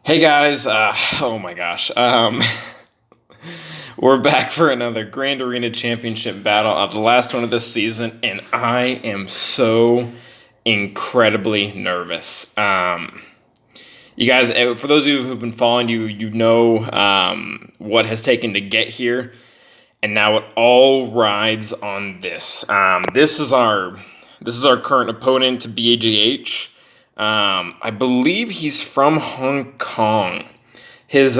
Hey guys, oh my gosh. We're back for another Grand Arena Championship battle, the last one of this season, and I am so incredibly nervous. You guys, for those of you who've been following, you know what has taken to get here, and now it all rides on this. This is our current opponent to BAGH. I believe he's from Hong Kong. His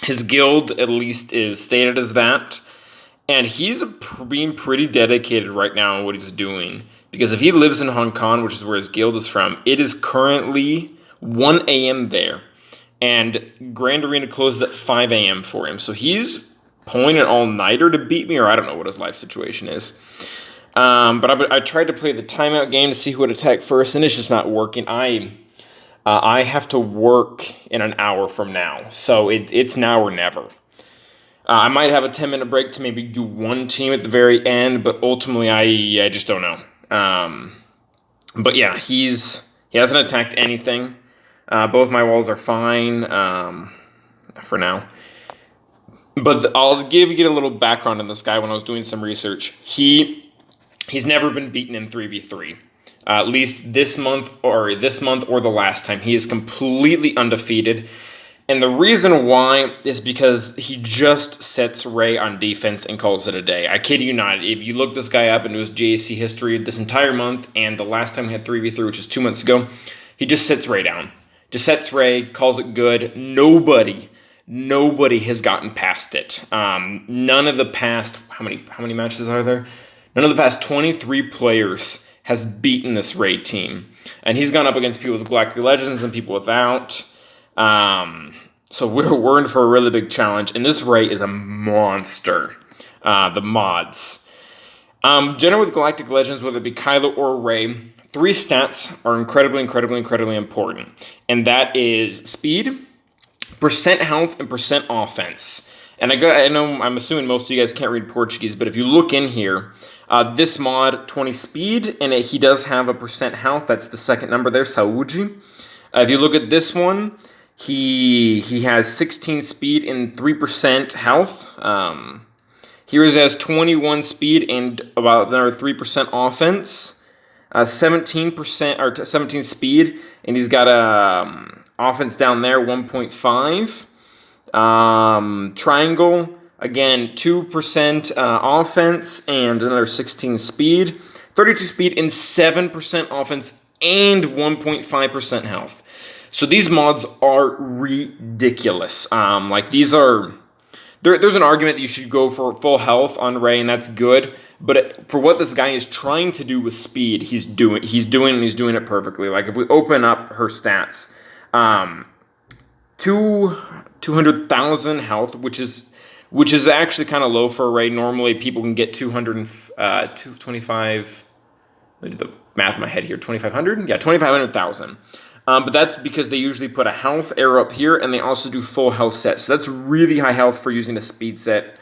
his guild at least is stated as that, and he's being pretty dedicated right now on what he's doing. Because if he lives in Hong Kong, which is where his guild is from, it is currently 1 a.m. there, and Grand Arena closes at 5 a.m. for him. So he's pulling an all-nighter to beat me, or I don't know what his life situation is. But I tried to play the timeout game to see who would attack first, and it's just not working. I have to work in an hour from now, so it's now or never. I might have a 10-minute break to maybe do one team at the very end, but ultimately I just don't know. But yeah, he hasn't attacked anything. Both my walls are fine for now. But I'll give you a little background on this guy when I was doing some research. He's never been beaten in 3v3. At least this month or the last time. He is completely undefeated. And the reason why is because he just sets Rey on defense and calls it a day. I kid you not. If you look this guy up into his GAC history this entire month and the last time he had 3v3, which is 2 months ago, he just sets Rey down. Just sets Rey, calls it good. Nobody has gotten past it. None of the past, how many matches are there? None of the past 23 players has beaten this Rey team. And he's gone up against people with Galactic Legends and people without. So we're in for a really big challenge. And this Rey is a monster. The mods. Generally with Galactic Legends, whether it be Kyber or Rey, 3 stats are incredibly important. And that is speed, percent health, and percent offense. And I'm assuming most of you guys can't read Portuguese, but if you look in here, this mod, 20 speed, and he does have a percent health. That's the second number there, Saúde. If you look at this one, he has 16 speed and 3% health. Here he has 21 speed and about another 3% offense. 17% or 17 speed, and he's got a offense down there, 1.5. Triangle, again, 2% offense and another 16 speed, 32 speed and 7% offense and 1.5% health. So these mods are ridiculous. These are... There's an argument that you should go for full health on Rey, and that's good. But for what this guy is trying to do with speed, he's doing it perfectly. Like if we open up her stats, 200,000 health, which is actually kind of low for a Rey. Normally people can get 225. I did the math in my head here. 2,500. Yeah, 2,500,000. But that's because they usually put a health arrow up here, and they also do full health sets. So that's really high health for using a speed set.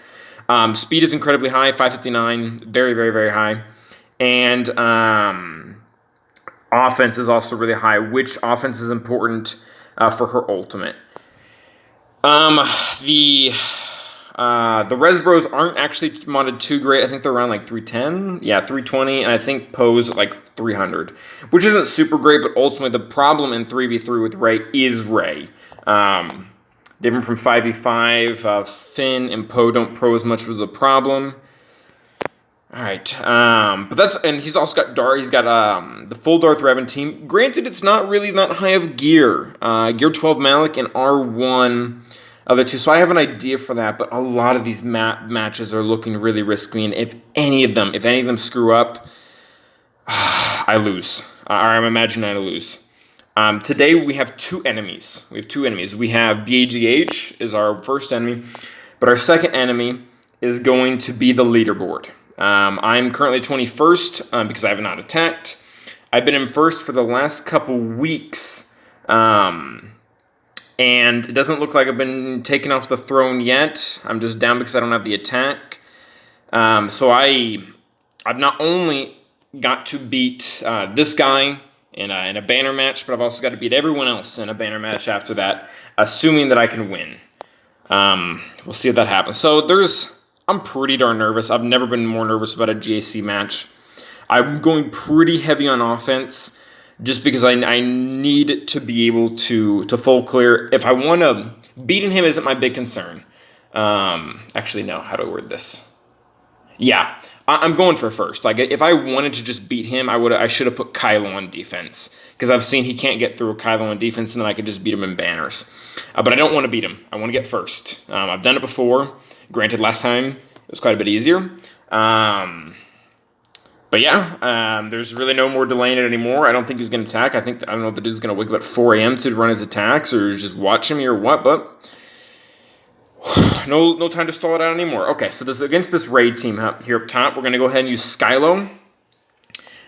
Speed is incredibly high, 559, very high. And offense is also really high, which offense is important for her ultimate. The Res Bros aren't actually modded too great. I think they're around like 310. Yeah, 320, and I think Poe's at like 300, which isn't super great, but ultimately the problem in 3v3 with Rey is Rey. Different from 5v5, Finn and Poe don't pro as much as a problem. Alright, and he's also got Darth. He's got the full Darth Revan team. Granted, it's not really that high of gear. Gear 12 Malik and R1 other two. So I have an idea for that, but a lot of these matches are looking really risky, and if any of them screw up, I lose. I'm imagining I lose. Today we have two enemies. We have BAGH is our first enemy, but our second enemy is going to be the leaderboard. I'm currently 21st because I have not attacked. I've been in first for the last couple weeks, and it doesn't look like I've been taken off the throne yet. I'm just down because I don't have the attack. So I've not only got to beat this guy in a banner match, but I've also got to beat everyone else in a banner match after that, assuming that I can win. We'll see if that happens. So I'm pretty darn nervous. I've never been more nervous about a GAC match. I'm going pretty heavy on offense just because I need to be able to full clear. If I want to, beating him isn't my big concern. Actually, no. How do I word this? Yeah, I'm going for first. Like, if I wanted to just beat him, I should have put Kylo on defense because I've seen he can't get through Kylo on defense, and then I could just beat him in banners. But I don't want to beat him. I want to get first. I've done it before. Granted, last time it was quite a bit easier. But yeah, there's really no more delaying it anymore. I don't think he's going to attack. I don't know if the dude's going to wake up at 4 a.m. to run his attacks or just watch me or what, but no time to stall it out anymore. Okay, so this against this Rey team here up top, we're going to go ahead and use Skylo.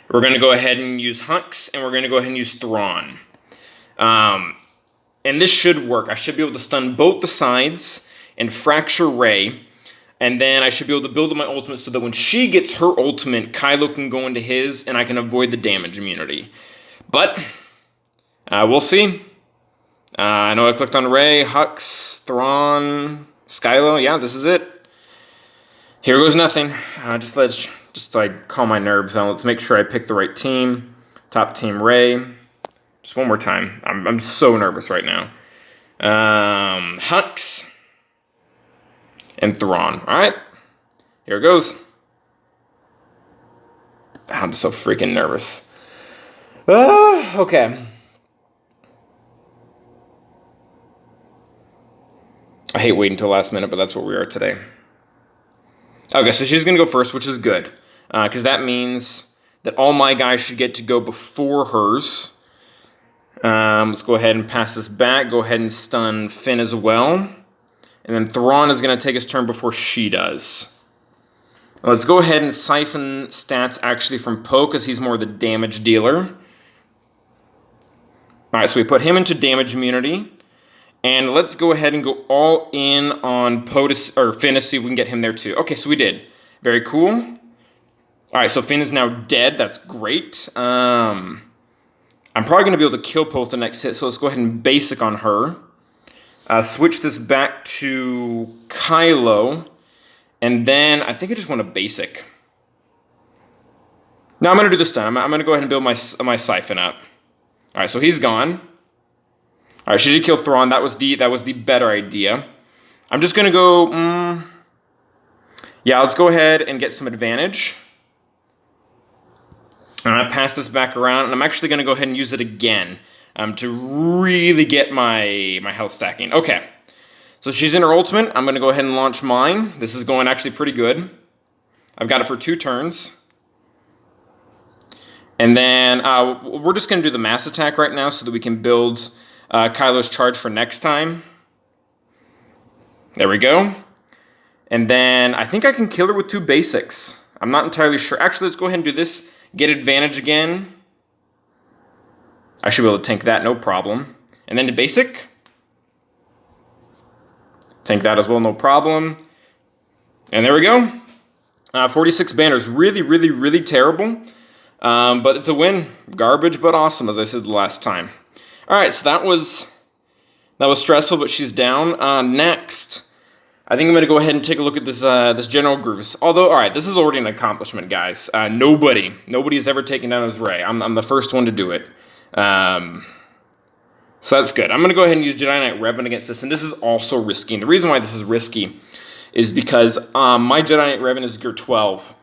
We're going to go ahead and use Hux, and we're going to go ahead and use Thrawn. And this should work. I should be able to stun both the sides and fracture Rey. And then I should be able to build up my ultimate so that when she gets her ultimate, Kylo can go into his, and I can avoid the damage immunity. But we'll see. I know I clicked on Rey, Hux, Thrawn, Skylo. Yeah, this is it. Here goes nothing. Just like calm my nerves down. Let's make sure I pick the right team. Top team Rey. Just one more time. I'm so nervous right now. Hux and Thrawn. All right, here it goes. I'm so freaking nervous. Okay. I hate waiting until last minute, but that's what we are today. Okay, so she's going to go first, which is good. Because that means that all my guys should get to go before hers. Let's go ahead and pass this back. Go ahead and stun Finn as well. And then Thrawn is going to take his turn before she does. Let's go ahead and siphon stats actually from Poe, because he's more the damage dealer. Alright, so we put him into damage immunity. And let's go ahead and go all in on Poe or Finn to see if we can get him there too. Okay, so we did. Very cool. Alright, so Finn is now dead. That's great. I'm probably going to be able to kill Poe with the next hit, so let's go ahead and basic on her. Switch this back to Kylo, and then I think I just want a basic. Now I'm going to do this time. I'm going to go ahead and build my siphon up. All right, so he's gone. All right, she did kill Thrawn. That was the better idea. I'm just going to go. Yeah, let's go ahead and get some advantage. And I pass this back around, and I'm actually going to go ahead and use it again. To really get my health stacking. Okay, so she's in her ultimate. I'm going to go ahead and launch mine. This is going actually pretty good. I've got it for 2 turns. And then we're just going to do the mass attack right now so that we can build Kylo's charge for next time. There we go. And then I think I can kill her with 2 basics. I'm not entirely sure. Actually, let's go ahead and do this. Get advantage again. I should be able to tank that, no problem. And then the basic. Tank that as well, no problem. And there we go. 46 banners. Really, really, really terrible. But it's a win. Garbage, but awesome, as I said the last time. All right, so that was stressful, but she's down. Next, I think I'm going to go ahead and take a look at this General Grievous. Although, all right, this is already an accomplishment, guys. Nobody has ever taken down his Rey. I'm the first one to do it. So that's good. I'm going to go ahead and use Jedi Knight Revan against this, and this is also risky. And the reason why this is risky is because my Jedi Knight Revan is gear 12,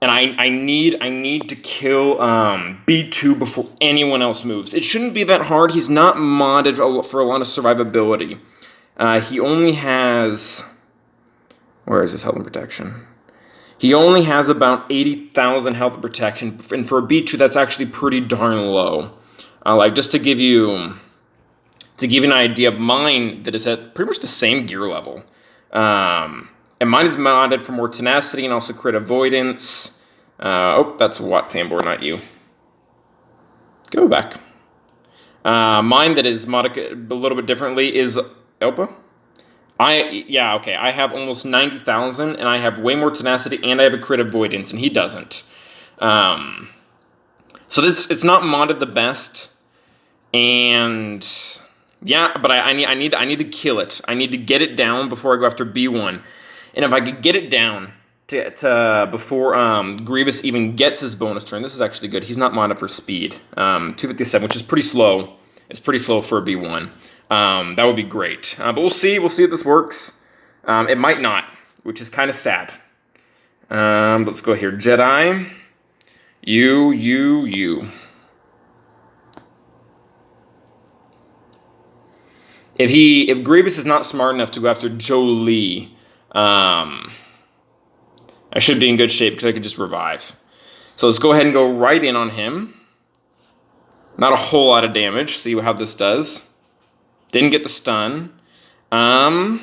and I need to kill B2 before anyone else moves. It shouldn't be that hard. He's not modded for a lot of survivability. He only has... Where is his health and protection? He only has about 80,000 health and protection, and for a B2, that's actually pretty darn low. Like, just to give you an idea of mine, that is at pretty much the same gear level. And mine is modded for more tenacity and also crit avoidance. Oh, that's what, Tambor, not you. Go back. Mine that is modded a little bit differently is Elpa. Okay, I have almost 90,000, and I have way more tenacity, and I have a crit avoidance, and he doesn't. So it's not modded the best, and yeah, but I need to kill it. I need to get it down before I go after B1, and if I could get it down to before Grievous even gets his bonus turn, this is actually good. He's not modded for speed. 257, which is pretty slow. It's pretty slow for a B1. That would be great, but we'll see. We'll see if this works. It might not, which is kind of sad. Let's go here, Jedi. You. If Grievous is not smart enough to go after Jolee, I should be in good shape because I could just revive. So let's go ahead and go right in on him. Not a whole lot of damage. See how this does. Didn't get the stun. I'm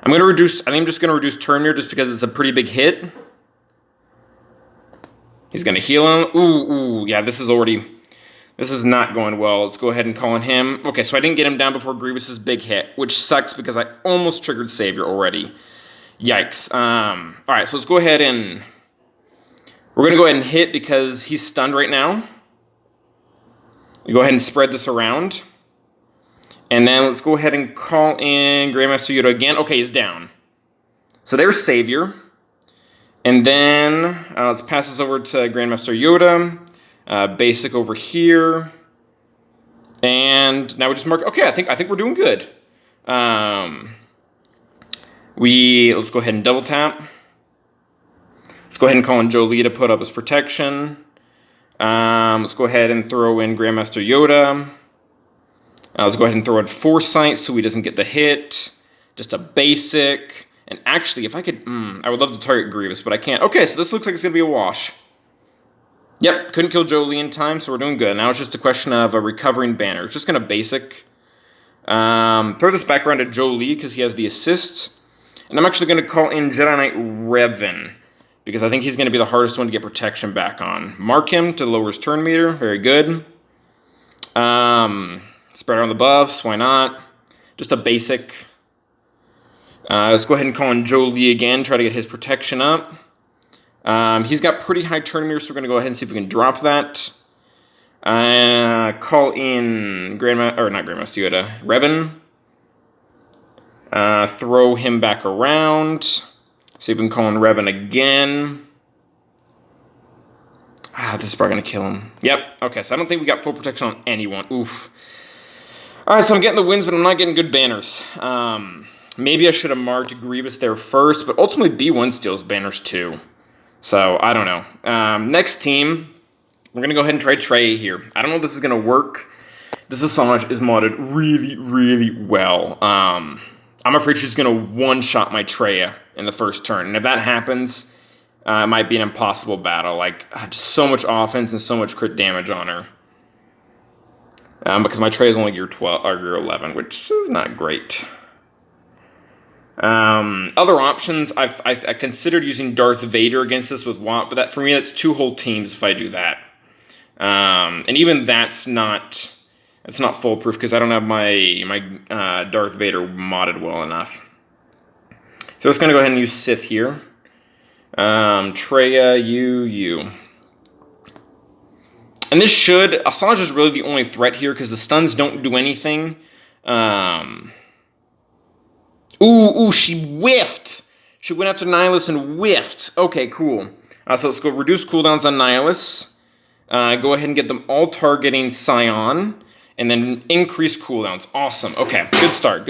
gonna reduce. I think I'm just gonna reduce turn meter just because it's a pretty big hit. He's going to heal him. Ooh, yeah, this is not going well. Let's go ahead and call on him. Okay, so I didn't get him down before Grievous's big hit, which sucks because I almost triggered Savior already. Yikes. All right, so let's go ahead and... We're going to go ahead and hit because he's stunned right now. We go ahead and spread this around. And then let's go ahead and call in Grandmaster Yoda again. Okay, he's down. So there's Savior. And then let's pass this over to Grandmaster Yoda. Basic over here. And now we just mark... Okay, I think we're doing good. Let's go ahead and double tap. Let's go ahead and call in Jolee to put up his protection. Let's go ahead and throw in Grandmaster Yoda. Let's go ahead and throw in Foresight so he doesn't get the hit. Just a basic... And actually, if I could... I would love to target Grievous, but I can't. Okay, so this looks like it's going to be a wash. Yep, couldn't kill Jolee in time, so we're doing good. Now it's just a question of a recovering banner. It's just going to basic. Throw this back around to Jolee because he has the assist. And I'm actually going to call in Jedi Knight Revan because I think he's going to be the hardest one to get protection back on. Mark him to lower his turn meter. Very good. Spread around the buffs. Why not? Just a basic... let's go ahead and call in Jolee again, try to get his protection up. He's got pretty high turn meter, so we're going to go ahead and see if we can drop that. Call in Grandmaster Yoda, Revan. Throw him back around. See if we can call in Revan again. This is probably going to kill him. Yep, okay, so I don't think we got full protection on anyone. Oof. Alright, so I'm getting the wins, but I'm not getting good banners. Maybe I should have marked Grievous there first, but ultimately B1 steals banners too. So, I don't know. Next team, we're going to go ahead and try Trey here. I don't know if this is going to work. This Assange is modded really, really well. I'm afraid she's going to one-shot my Treya in the first turn. And if that happens, it might be an impossible battle. Like, just so much offense and so much crit damage on her. Because my Treya is only gear 12 or gear 11, which is not great. Other options, I considered using Darth Vader against this with Watt, but for me, that's 2 whole teams if I do that. And even that's not foolproof because I don't have my Darth Vader modded well enough. So I'm just going to go ahead and use Sith here. Treya, you. And this Assange is really the only threat here because the stuns don't do anything. Ooh, she whiffed. She went after Nihilus and whiffed. Okay, cool. So let's go reduce cooldowns on Nihilus. Go ahead and get them all targeting Scion. And then increase cooldowns. Awesome. Okay, good start.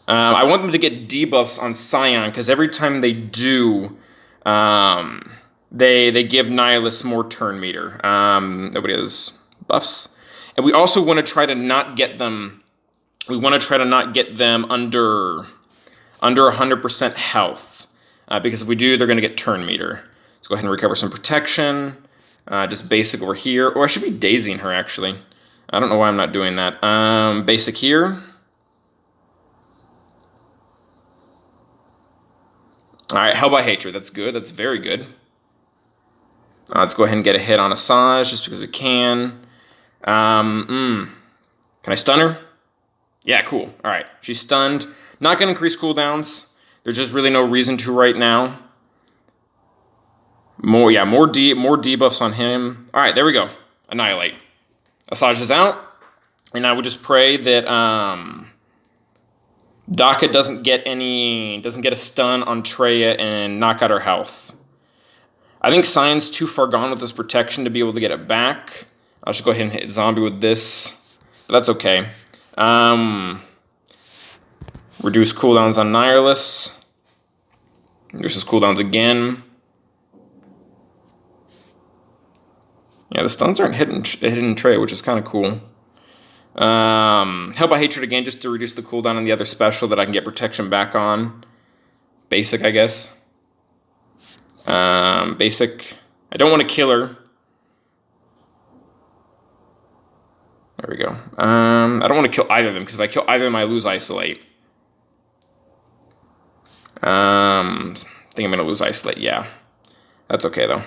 I want them to get debuffs on Scion because every time they do, they give Nihilus more turn meter. Nobody has buffs. And we also want to try to not get them... We want to try to not get them under 100% health. Because if we do, they're going to get turn meter. Let's go ahead and recover some protection. Just basic over here. Or I should be dazing her, actually. I don't know why I'm not doing that. Basic here. Alright, Hell by Hatred. That's good. That's very good. Let's go ahead and get a hit on Asajj, just because we can. Can I stun her? Yeah, cool. Alright, she's stunned. Not going to increase cooldowns. There's just really no reason to right now. More debuffs on him. All right, there we go. Annihilate. Asajj is out, and I would just pray that Daka doesn't get a stun on Traya and knock out her health. I think Cyan's too far gone with this protection to be able to get it back. I'll just go ahead and hit zombie with this. But that's okay. Reduce cooldowns on Nihilus. Reduces cooldowns again. Yeah, the stuns aren't hitting Trey, which is kind of cool. Help by Hatred again, just to reduce the cooldown on the other special that I can get protection back on. Basic, I guess. Basic. I don't want to kill her. There we go. I don't want to kill either of them, because if I kill either of them, I lose Isolate. I think I'm going to lose Isolate, yeah. That's okay, though.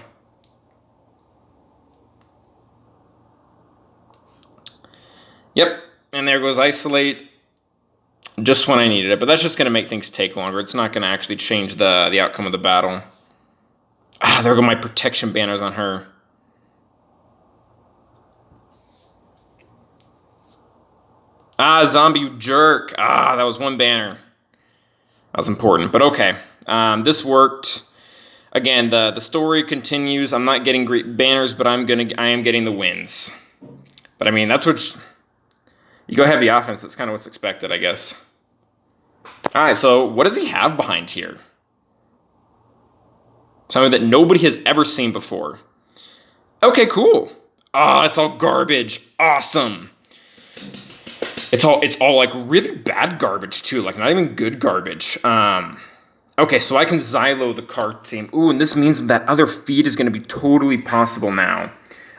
Yep, and there goes Isolate, just when I needed it. But that's just going to make things take longer. It's not going to actually change the outcome of the battle. Ah, there go my protection banners on her. Ah, zombie, you jerk. Ah, that was one banner. That was important, but okay. This worked. Again, the story continues. I'm not getting great banners, but I am getting the wins. But I mean, that's what... You go heavy offense, that's kind of what's expected, I guess. Alright, so what does he have behind here? Something that nobody has ever seen before. Okay, cool. Ah, it's all garbage. Awesome. It's all like really bad garbage too, like not even good garbage. Okay, so I can Xylo the card team. Ooh, and this means that other feed is going to be totally possible now.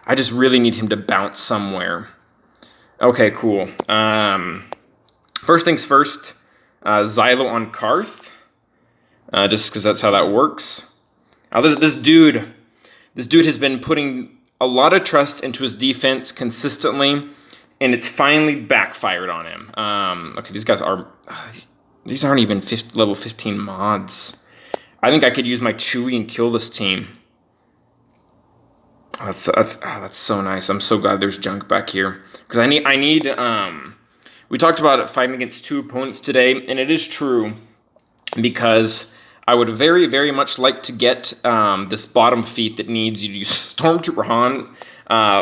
I just really need him to bounce somewhere. Okay, cool. First things first, Xylo on Karth, just because that's how that works. This dude has been putting a lot of trust into his defense consistently, and it's finally backfired on him. Okay, these aren't even level 15 mods. I think I could use my Chewie and kill this team. That's so nice. I'm so glad there's junk back here, because I need. We talked about it fighting against two opponents today, and it is true, because I would very, very much like to get this bottom feat that needs you to use Stormtrooper Han,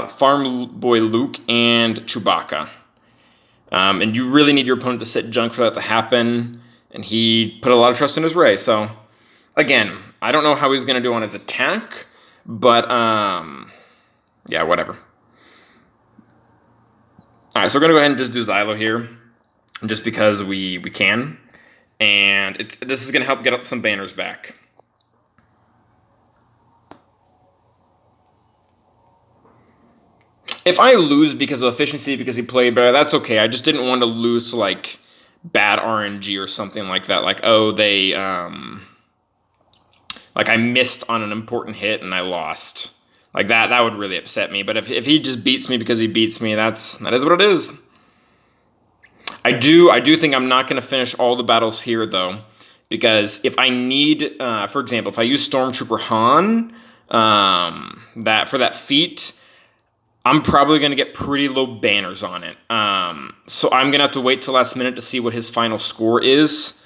Farm Boy Luke, and Chewbacca. And you really need your opponent to set junk for that to happen, and he put a lot of trust in his Rey. So again, I don't know how he's going to do on his attack. But, yeah, whatever. Alright, so we're going to go ahead and just do Xylo here, just because we can. And this is going to help get some banners back. If I lose because of efficiency, because he played better, that's okay. I just didn't want to lose to, like, bad RNG or something like that. Like, oh, they, like, I missed on an important hit and I lost. Like, that would really upset me. But if he just beats me because he beats me, that is what it is. I do think I'm not going to finish all the battles here, though. Because if I need, for example, if I use Stormtrooper Han, for that feat, I'm probably going to get pretty low banners on it. So I'm going to have to wait till last minute to see what his final score is.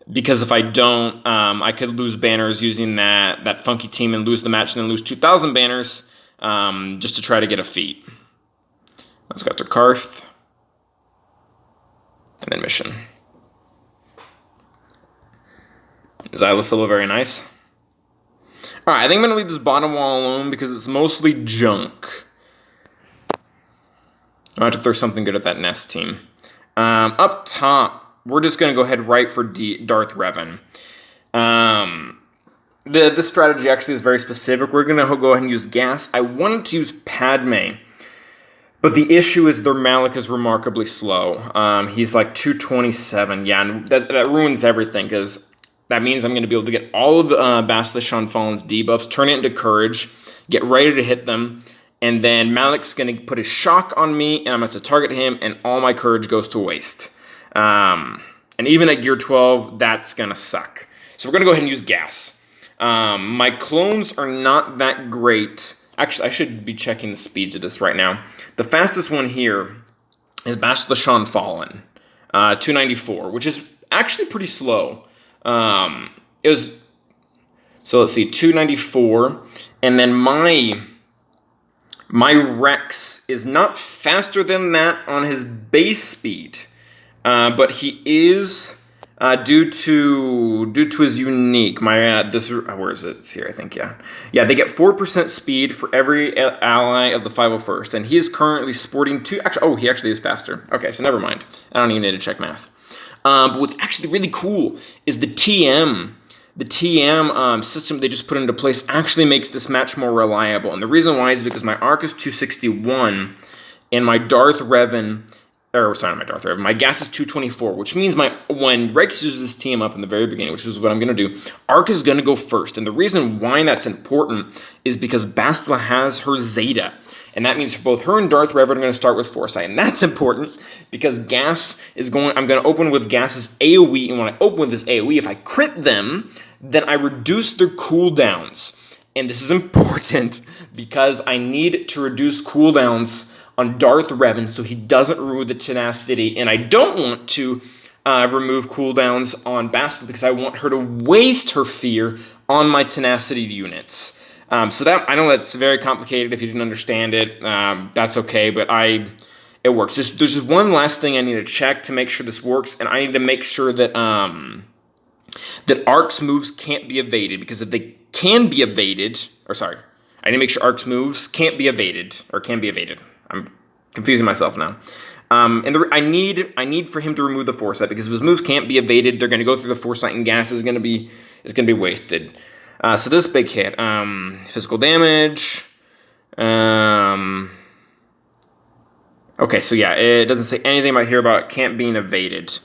Because if I don't, I could lose banners using that funky team and lose the match and then lose 2,000 banners just to try to get a feat. Let's go to Karth. And then mission. Xylo solo, very nice. Alright, I think I'm going to leave this bottom wall alone because it's mostly junk. I have to throw something good at that Nest team. Up top. We're just going to go ahead right for Darth Revan. This strategy actually is very specific. We're going to go ahead and use gas. I wanted to use Padme, but the issue is their Malak is remarkably slow. He's like 227. Yeah, and that ruins everything, because that means I'm going to be able to get all of the Basilisk Sean Fallen's debuffs, turn it into courage, get ready to hit them, and then Malak's going to put his shock on me, and I'm going to target him, and all my courage goes to waste. And even at gear 12, that's going to suck. So we're going to go ahead and use gas. My clones are not that great. Actually, I should be checking the speeds of this right now. The fastest one here is Bastila Fallen, 294, which is actually pretty slow. It was, so let's see, 294, and then my Rex is not faster than that on his base speed, but he is due to his unique. Where is it? It's here, I think. Yeah. They get 4% speed for every ally of the 501st, and he is currently sporting two. Actually, he actually is faster. Okay, so never mind. I don't even need to check math. But what's actually really cool is the TM. The TM system they just put into place actually makes this match more reliable. And the reason why is because my arc is 261 and my Darth Revan, my gas is 224, which means when Rex uses this TM up in the very beginning, which is what I'm going to do, arc is going to go first. And the reason why that's important is because Bastila has her Zeta. And that means both her and Darth Revan are going to start with Foresight. And that's important because I'm going to open with Gas's AoE. And when I open with this AoE, if I crit them, then I reduce their cooldowns. And this is important because I need to reduce cooldowns on Darth Revan so he doesn't remove the tenacity. And I don't want to remove cooldowns on Bastila because I want her to waste her fear on my tenacity units. So that, I know that's very complicated. If you didn't understand it, that's okay, but it works. There's just one last thing I need to check to make sure this works, and I need to make sure that Arc's moves can't be evaded, because if they can be evaded, I need to make sure Arc's moves can't be evaded, or can be evaded. I'm confusing myself now. I need for him to remove the Foresight, because if his moves can't be evaded, they're going to go through the Foresight, and gas is going to be wasted. So this big hit, physical damage. Okay, so yeah, it doesn't say anything about here about can't being evaded.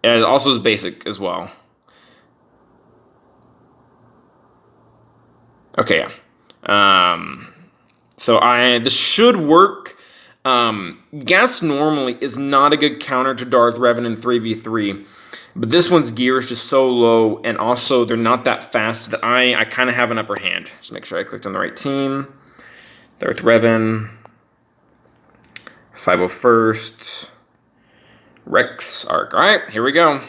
And it also is basic as well. Okay, yeah. So this should work. Gas normally is not a good counter to Darth Revan in 3v3. But this one's gear is just so low, and also they're not that fast that I kind of have an upper hand. Just make sure I clicked on the right team. Darth Revan, 501st, Rex, Arc. All right, here we go.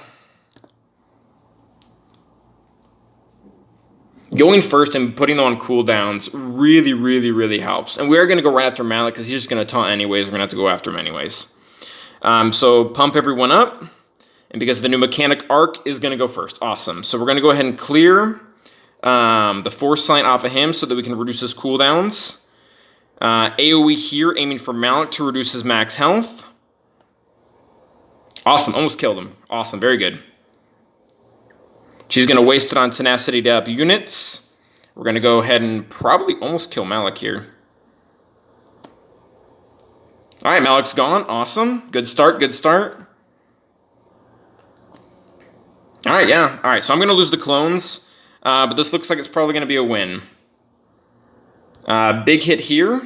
Going first and putting on cooldowns really, really, really helps. And we're going to go right after Malik because he's just going to taunt anyways. We're going to have to go after him anyways. So pump everyone up. And because the new mechanic arc is going to go first. Awesome. So we're going to go ahead and clear the Foresight off of him so that we can reduce his cooldowns. AoE here, aiming for Malik to reduce his max health. Awesome. Almost killed him. Awesome. Very good. She's going to waste it on tenacity to up units. We're going to go ahead and probably almost kill Malik here. All right, Malik's gone. Awesome. Good start. Good start. All right, yeah. All right, so I'm going to lose the clones, but this looks like it's probably going to be a win. Big hit here.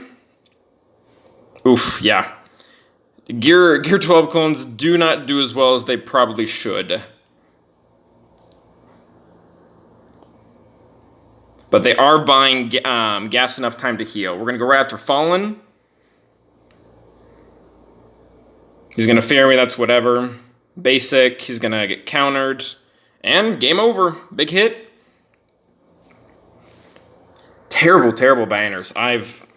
Oof, yeah. Gear 12 clones do not do as well as they probably should. But they are buying gas enough time to heal. We're going to go right after Fallen. He's going to fear me, that's whatever. Basic, he's going to get countered. And game over. Big hit. Terrible, terrible banners. I've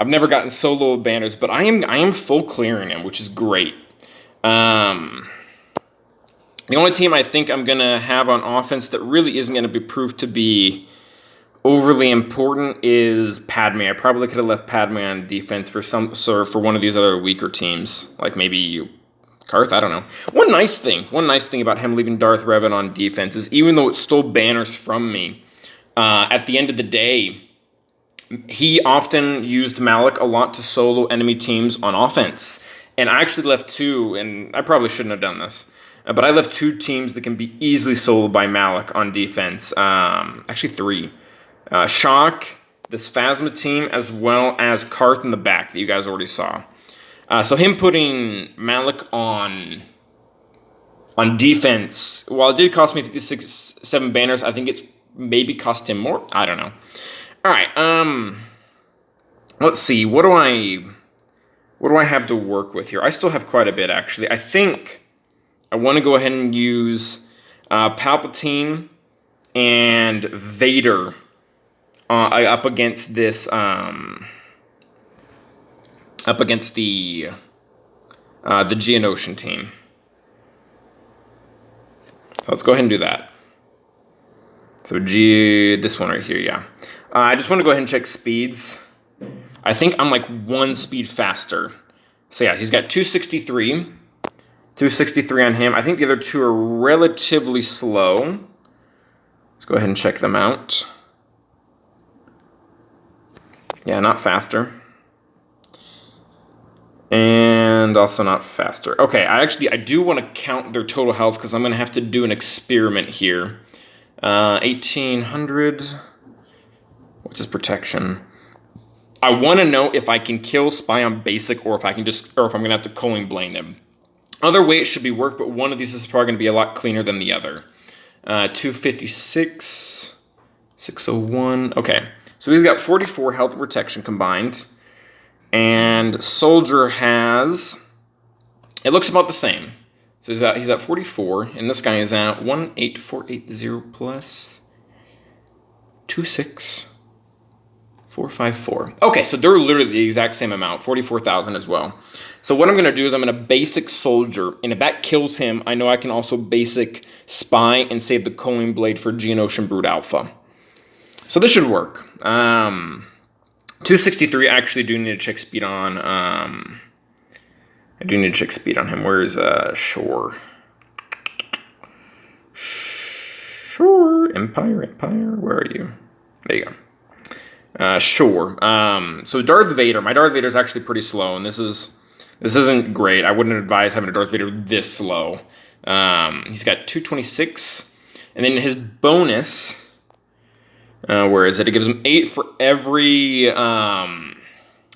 never gotten so low banners, but I am full clearing them, which is great. The only team I think I'm going to have on offense that really isn't going to be proved to be overly important is Padme. I probably could have left Padme on defense for one of these other weaker teams, like maybe Karth, I don't know. One nice thing about him leaving Darth Revan on defense is even though it stole banners from me, at the end of the day, he often used Malik a lot to solo enemy teams on offense. And I actually left two, and I probably shouldn't have done this, but I left two teams that can be easily soloed by Malik on defense. Actually three. Shock, this Phasma team, as well as Karth in the back that you guys already saw. So him putting Malik on defense, while it did cost me 56-7 banners, I think it's maybe cost him more. I don't know. All right. Let's see. What do I have to work with here? I still have quite a bit, actually. I think I want to go ahead and use Palpatine and Vader up against this. Up against the Geonosian team. So let's go ahead and do that. So this one right here, yeah. I just want to go ahead and check speeds. I think I'm like 1 speed faster. So yeah, he's got 263. 263 on him. I think the other two are relatively slow. Let's go ahead and check them out. Yeah, not faster. And also not faster. Okay, I do want to count their total health because I'm going to have to do an experiment here. 1800. What's his protection? I want to know if I can kill Spy on basic or if I'm going to have to Culling Blade him. Other way it should be work, but one of these is probably going to be a lot cleaner than the other. 256, 601. Okay, so he's got 44 health and protection combined. And Soldier has, it looks about the same. So he's at 44, and this guy is at 18480 plus 26454. Okay, so they're literally the exact same amount, 44,000 as well. So what I'm going to do is I'm going to basic Soldier, and if that kills him, I know I can also basic Spy and save the Culling Blade for Geonosian Brood Alpha. So this should work. 263, I actually do need to check speed on, I do need to check speed on him. Where's Shore? Shore, Empire, where are you? There you go. Shore. So Darth Vader, my Darth Vader is actually pretty slow, and this isn't great. I wouldn't advise having a Darth Vader this slow. He's got 226, and then his bonus, where is it? It gives him 8 for every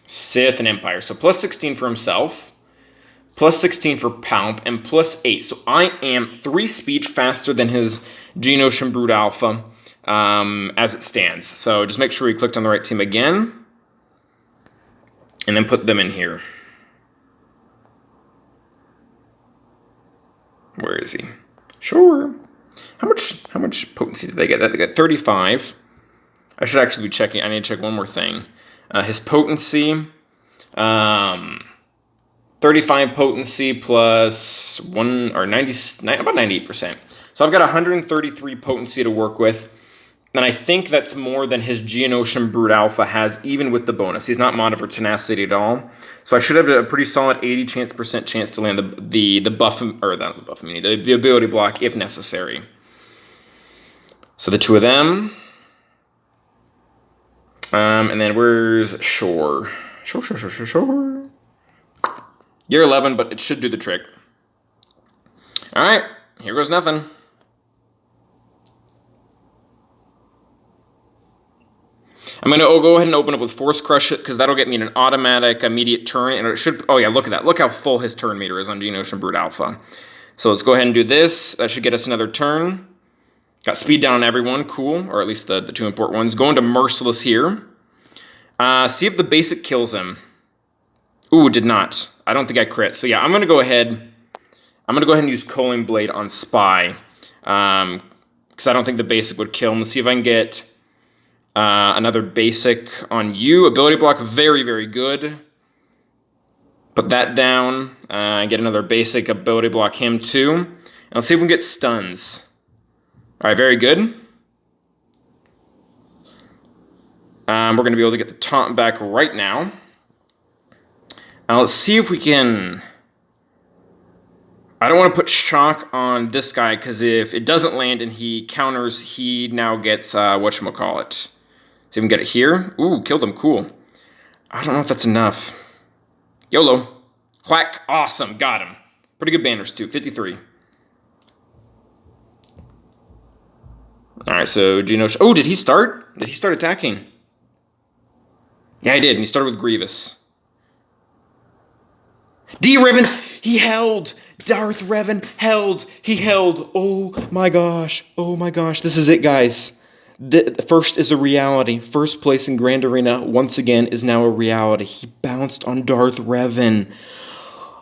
Sith and Empire. So plus 16 for himself, plus 16 for Palp, and plus 8. So I am 3 speed faster than his Geonosian Brood Alpha as it stands. So just make sure we clicked on the right team again, and then put them in here. Where is he? Sure. How much potency did they get? They got 35. I should actually be checking. I need to check one more thing. His potency, 35 potency plus 1 or 90, about 98%. So I've got 133 potency to work with, and I think that's more than his Geonosian Brood Alpha has, even with the bonus. He's not modded for tenacity at all, so I should have a pretty solid 80% chance to land the buff, or not the buff, the ability block if necessary. So the two of them. And then where's Shore? Shore. You're 11, but it should do the trick. All right, here goes nothing. I'm going to go ahead and open up with Force Crush it, because that'll get me an automatic immediate turn, and it should, oh yeah, look at that. Look how full his turn meter is on Geonosian Brood Alpha. So let's go ahead and do this. That should get us another turn. Got speed down on everyone, cool, or at least the two important ones. Going to Merciless here. See if the basic kills him. Ooh, did not. I don't think I crit. So yeah, I'm gonna go ahead and use Culling Blade on Spy, because I don't think the basic would kill him. Let's see if I can get another basic on you. Ability block, very, very good. Put that down. Get another basic ability block him too. And let's see if we can get stuns. All right, very good. We're going to be able to get the taunt back right now. Let's see if we can... I don't want to put shock on this guy, because if it doesn't land and he counters, he now gets, whatchamacallit. See if we can get it here. Ooh, killed him, cool. I don't know if that's enough. YOLO. Whack, awesome, got him. Pretty good banners too, 53. Alright, so Geonosian... Oh, did he start? Did he start attacking? Yeah, he did, and he started with Grievous. Revan, he held! Darth Revan held! He held! Oh my gosh, this is it, guys. The first is a reality. First place in Grand Arena once again is now a reality. He bounced on Darth Revan.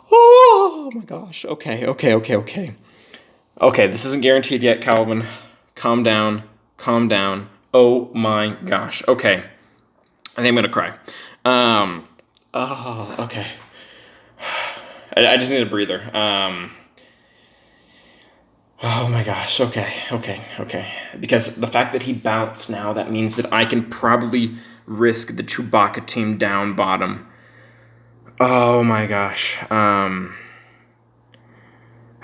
Oh my gosh. Okay. Okay, this isn't guaranteed yet, Calvin. Calm down. Oh my gosh. Okay. I think I'm gonna cry. Okay. I just need a breather. Oh my gosh. Okay. Because the fact that he bounced now, that means that I can probably risk the Chewbacca team down bottom. Oh my gosh.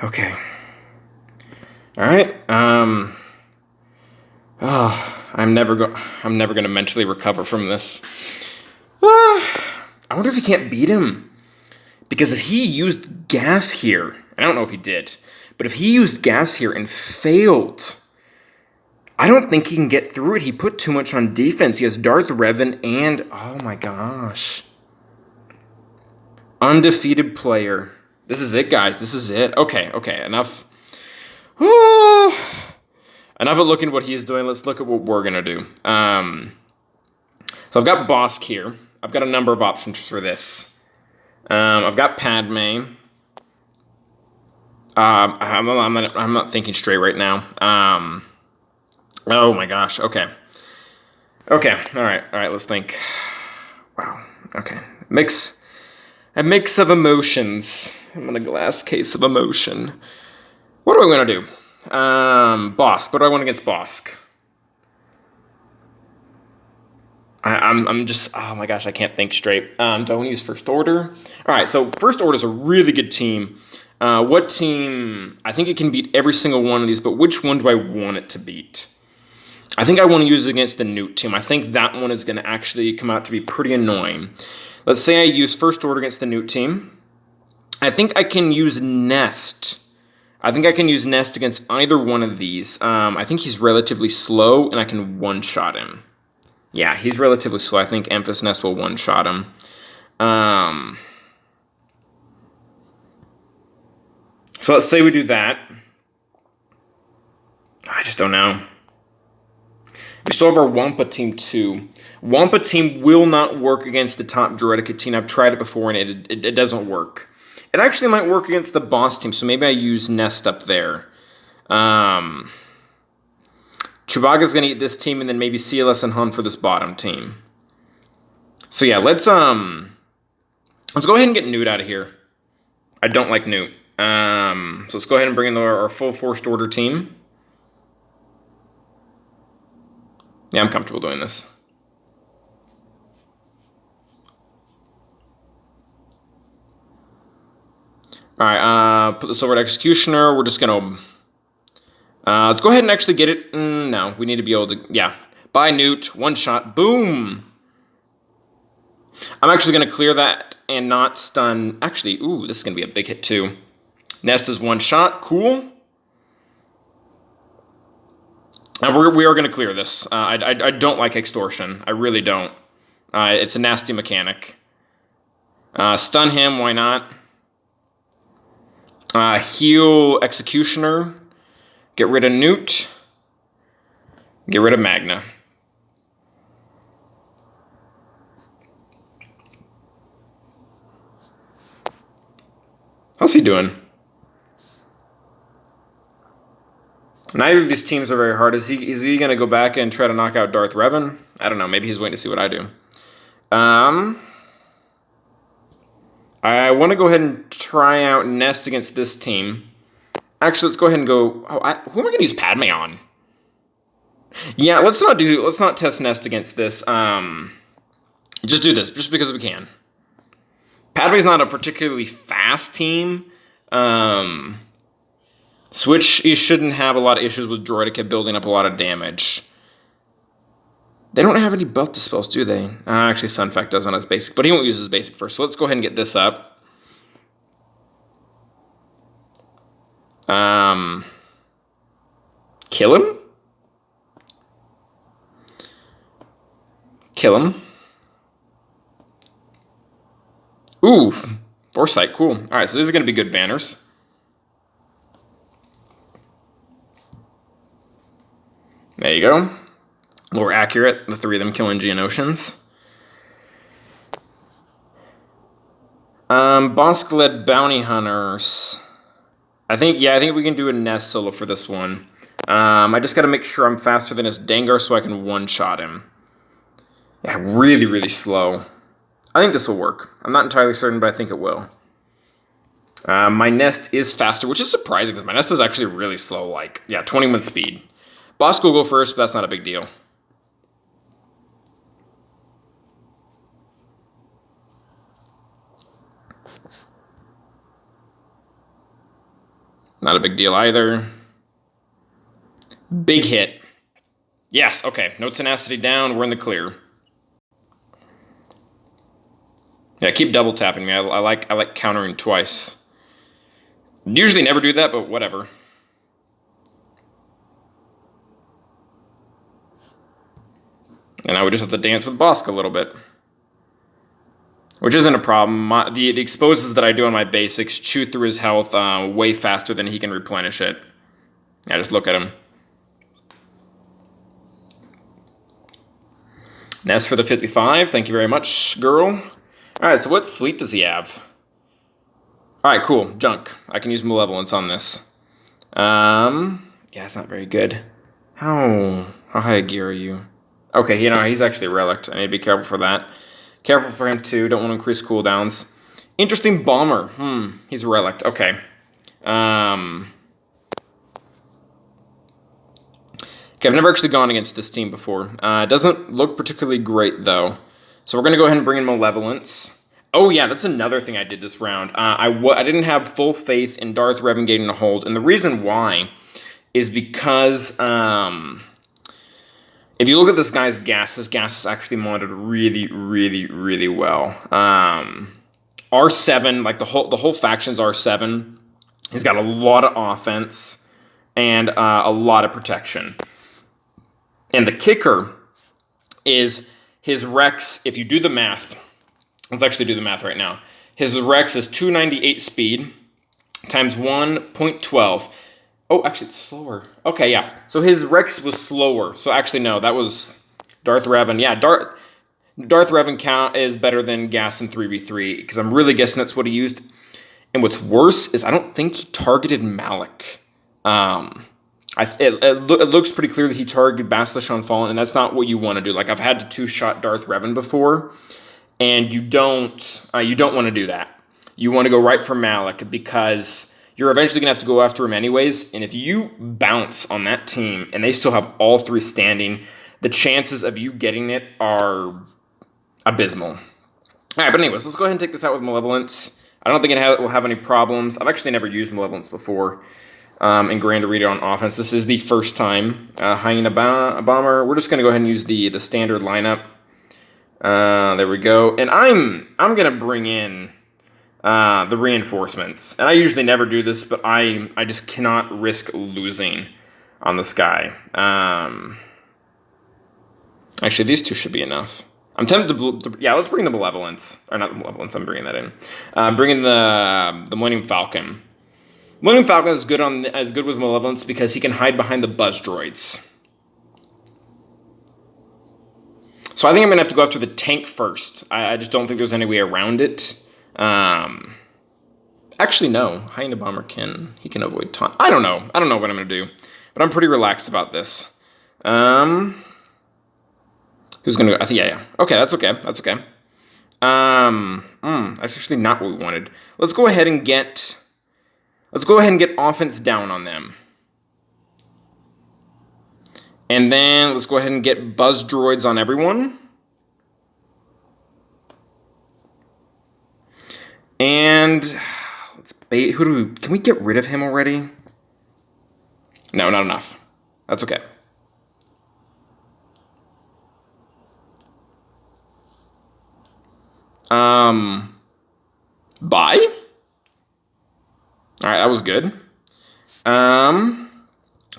Okay. All right. I'm never gonna mentally recover from this. I wonder if he can't beat him. Because if he used gas here, I don't know if he did, but if he used gas here and failed, I don't think he can get through it. He put too much on defense. He has Darth Revan and, oh my gosh. Undefeated player. This is it, guys. This is it. Okay, enough. Enough of looking at what he is doing. Let's look at what we're going to do. So I've got Bosk here. I've got a number of options for this. I've got Padme. I'm not thinking straight right now. Oh my gosh. Okay. All right. Let's think. Wow. Okay. A mix of emotions. I'm in a glass case of emotion. What am I gonna do? Bosk. What do I want against Bosk? I'm just, oh my gosh, I can't think straight. Do I want to use First Order? All right, so First Order is a really good team. What team? I think it can beat every single one of these, but which one do I want it to beat? I think I want to use it against the Newt team. I think that one is going to actually come out to be pretty annoying. Let's say I use First Order against the Newt team. I think I can use Nest. I think I can use Nest against either one of these. I think he's relatively slow, and I can one-shot him. Yeah, he's relatively slow. I think Emphas Nest will one-shot him. So let's say we do that. I just don't know. We still have our Wampa team too. Wampa team will not work against the top Droideka team. I've tried it before and it doesn't work. It actually might work against the boss team, so maybe I use Nest up there. Chewbacca's gonna eat this team, and then maybe CLS and Han for this bottom team. So yeah, let's go ahead and get Newt out of here. I don't like Newt. So let's go ahead and bring in our full First Order team. Yeah, I'm comfortable doing this. All right, put this over to Executioner. We're just gonna let's go ahead and actually get it. No, we need to be able to, yeah. Buy Newt, one shot, boom. I'm actually going to clear that and not stun. Actually, ooh, this is going to be a big hit too. Nest is one shot, cool. We are going to clear this. I don't like Extortion. I really don't. It's a nasty mechanic. Stun him, why not? Heal Executioner. Get rid of Newt. Get rid of Magna. How's he doing? Neither of these teams are very hard. Is he going to go back and try to knock out Darth Revan? I don't know. Maybe he's waiting to see what I do. I want to go ahead and try out Nest against this team. Actually, let's go ahead and go. Oh, who am I going to use Padme on? Yeah, let's not test Nest against this. Just do this, just because we can. Padme's not a particularly fast team. Switch, you shouldn't have a lot of issues with Droideka building up a lot of damage. They don't have any belt dispels, do they? Actually, Sunfact does on his basic, but he won't use his basic first. So let's go ahead and get this up. Kill him? Kill him. Ooh, Foresight, cool. All right, so these are going to be good banners. There you go. More accurate, the 3 of them killing Geonosians. Bosk-led bounty hunters. I think we can do a Nest solo for this one. I just got to make sure I'm faster than his Dengar so I can one-shot him. Yeah, really, really slow. I think this will work. I'm not entirely certain, but I think it will. My Nest is faster, which is surprising because my Nest is actually really slow. Like, yeah, 21 speed. Bosk will go first, but that's not a big deal. Not a big deal either. Big hit. Yes, okay. No tenacity down. We're in the clear. Yeah, keep double tapping me. I like countering twice. Usually never do that, but whatever. And now we just have to dance with Bosk a little bit. Which isn't a problem. The exposes that I do on my basics chew through his health way faster than he can replenish it. Yeah, just look at him. Nest for the 55. Thank you very much, girl. Alright, so what fleet does he have? Alright, cool. Junk. I can use Malevolence on this. Yeah, it's not very good. How high a gear are you? Okay, he's actually relicked. I need to be careful for that. Careful for him too. Don't want to increase cooldowns. Interesting bomber. He's relict. Okay. Okay, I've never actually gone against this team before. It doesn't look particularly great though. So we're gonna go ahead and bring in Malevolence. Oh yeah, that's another thing I did this round. I didn't have full faith in Darth, Revan getting a hold, and the reason why is because if you look at this guy's gas, his gas is actually modded really, really, really well. R7, like the whole faction's R7. He's got a lot of offense and a lot of protection. And the kicker is his Rex, if you do the math, let's actually do the math right now. His Rex is 298 speed times 1.12. Oh, actually, it's slower. Okay, yeah. So his Rex was slower. So actually, no, that was Darth Revan. Yeah, Darth Revan count is better than Gas in 3v3 because I'm really guessing that's what he used. And what's worse is I don't think he targeted Malak. It looks pretty clear that he targeted Bastila Shan and that's not what you want to do. Like I've had to two-shot Darth Revan before, and you don't want to do that. You want to go right for Malak because you're eventually going to have to go after him anyways, and if you bounce on that team and they still have all 3 standing, the chances of you getting it are abysmal. All right, but anyways, let's go ahead and take this out with Malevolence. I don't think it will have any problems. I've actually never used Malevolence before in Grand Arena on offense. This is the first time. Hyena Bomber. We're just going to go ahead and use the standard lineup. There we go. And I'm going to bring in the reinforcements. And I usually never do this, but I just cannot risk losing on this guy. Actually, these 2 should be enough. I'm tempted to yeah, let's bring the Malevolence. Or not the Malevolence, I'm bringing that in. Bringing the Millennium Falcon. Millennium Falcon is good with Malevolence because he can hide behind the buzz droids. So I think I'm going to have to go after the tank first. I just don't think there's any way around it. Actually, no. Hyena Bomber can avoid taunt. I don't know what I'm going to do. But I'm pretty relaxed about this. Who's going to go? I think, yeah. Okay, that's okay. That's okay. That's actually not what we wanted. Let's go ahead and get offense down on them. And then let's go ahead and get buzz droids on everyone. And let's bait. Can we get rid of him already? No, not enough. That's okay. Bye? Alright, that was good. Can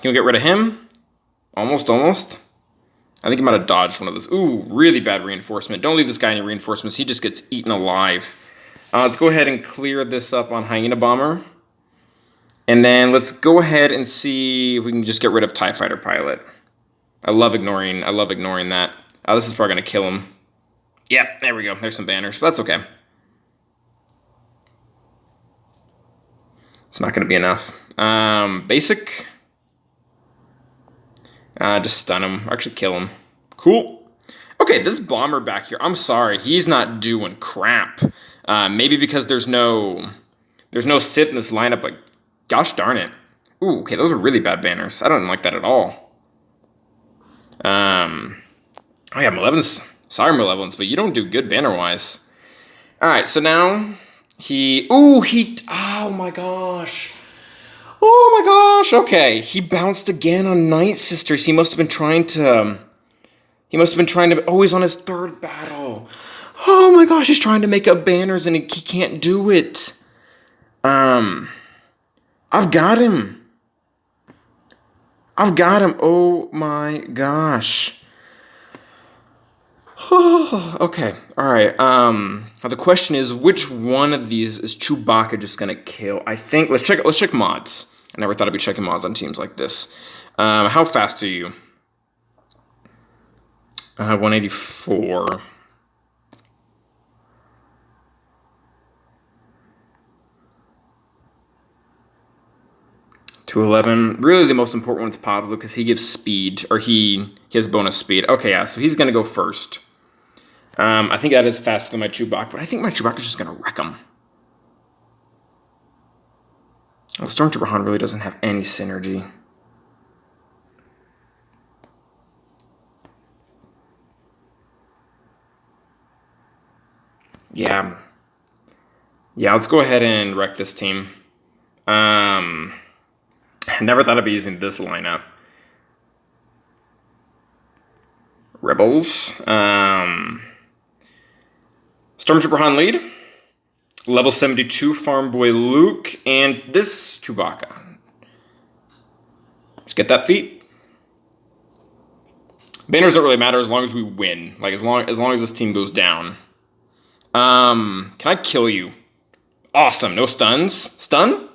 we get rid of him? Almost. I think he might have dodged one of those. Ooh, really bad reinforcement. Don't leave this guy any reinforcements. He just gets eaten alive. Let's go ahead and clear this up on Hyena Bomber. And then let's go ahead and see if we can just get rid of TIE Fighter Pilot. I love ignoring that. This is probably going to kill him. Yeah, there we go. There's some banners, but that's okay. It's not going to be enough. Basic. Just stun him. Or actually kill him. Cool. Okay, this bomber back here. I'm sorry. He's not doing crap. Maybe because there's no Sith in this lineup, but gosh darn it. Ooh, okay, those are really bad banners. I don't like that at all. Oh yeah, Malevolence. Sorry, Malevolence, but you don't do good banner-wise. Alright, so now oh my gosh. Oh my gosh, okay. He bounced again on Night Sisters. He must have been trying to, oh, he's on his third battle. Oh my gosh, he's trying to make up banners and he can't do it. I've got him. Oh my gosh. Okay, alright. Now the question is, which one of these is Chewbacca just gonna kill? I think, let's check mods. I never thought I'd be checking mods on teams like this. How fast are you? 184. 211. Really the most important one is Pablo because he gives speed, or he has bonus speed. Okay, yeah, so he's gonna go first. I think that is faster than my Chewbacca, but I think my Chewbacca's just gonna wreck him. Well, Stormtrooper Han really doesn't have any synergy. Yeah. Yeah, let's go ahead and wreck this team. I never thought I'd be using this lineup. Rebels. Stormtrooper Han lead. Level 72 Farm Boy Luke. And this Chewbacca. Let's get that feat. Banners don't really matter as long as we win. Like, as long as this team goes down. Can I kill you? Awesome. No stuns. Stun?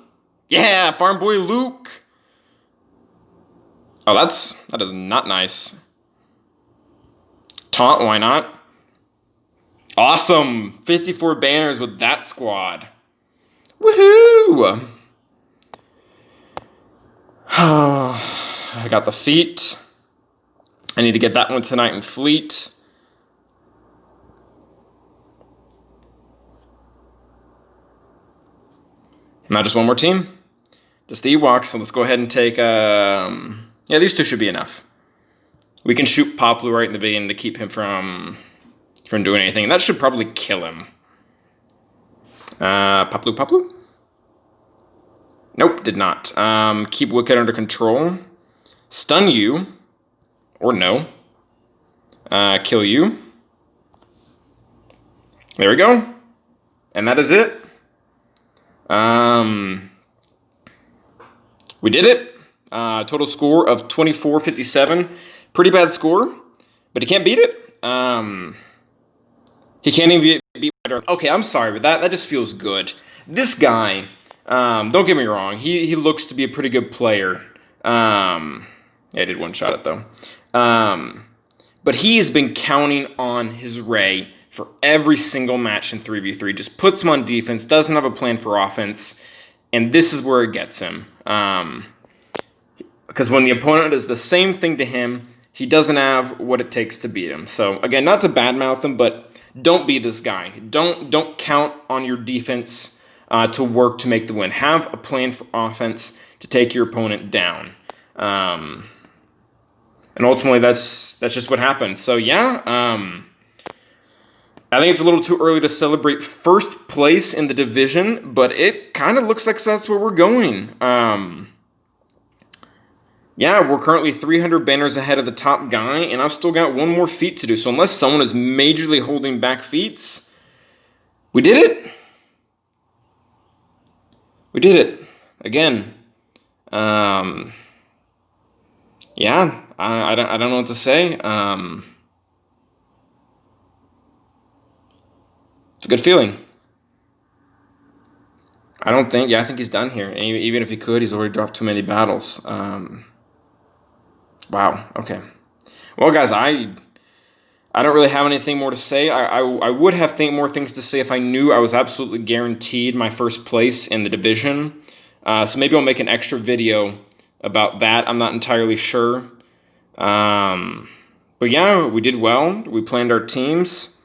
Yeah, Farm Boy Luke. Oh, that is not nice. Taunt, why not? Awesome. 54 banners with that squad. Woohoo! I got the feat. I need to get that one tonight in Fleet. Not just one more team. Just the Ewoks. So let's go ahead and take... yeah, these two should be enough. We can shoot Poplu right in the beginning to keep him from doing anything. And that should probably kill him. Poplu? Nope, did not. Keep Wicked under control. Stun you. Or no. Kill you. There we go. And that is it. We did it. Total score of 2457. Pretty bad score, but he can't beat it. He can't even beat Darth. Okay, I'm sorry, but that just feels good. This guy, don't get me wrong, he looks to be a pretty good player. Yeah, I did one shot it though. But he has been counting on his Rey for every single match in 3v3. Just puts him on defense, doesn't have a plan for offense, and this is where it gets him. Because when the opponent does the same thing to him, he doesn't have what it takes to beat him. So again, not to badmouth him, but don't be this guy. Don't count on your defense to work to make the win. Have a plan for offense to take your opponent down. And ultimately, that's just what happened. So yeah, I think it's a little too early to celebrate first place in the division, but it kind of looks like that's where we're going. Yeah, we're currently 300 banners ahead of the top guy, and I've still got one more feat to do. So unless someone is majorly holding back feats, we did it. We did it. Again. Yeah, I don't know what to say. It's a good feeling. I think he's done here. Even if he could, he's already dropped too many battles. Wow, okay. Well, guys, I don't really have anything more to say. I would have more things to say if I knew I was absolutely guaranteed my first place in the division. So maybe I'll make an extra video about that. I'm not entirely sure. But yeah, we did well. We planned our teams.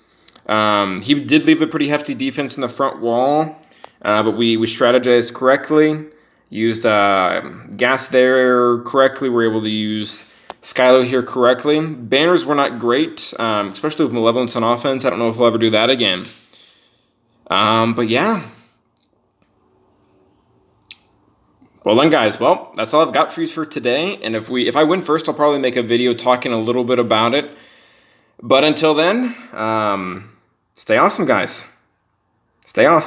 He did leave a pretty hefty defense in the front wall, but we strategized correctly, used gas there correctly. We were able to use Skylo here correctly. Banners were not great, especially with Malevolence on offense. I don't know if we'll ever do that again. But yeah. Well then, guys, well, that's all I've got for you for today. And if I win first, I'll probably make a video talking a little bit about it. But until then, stay awesome, guys. Stay awesome.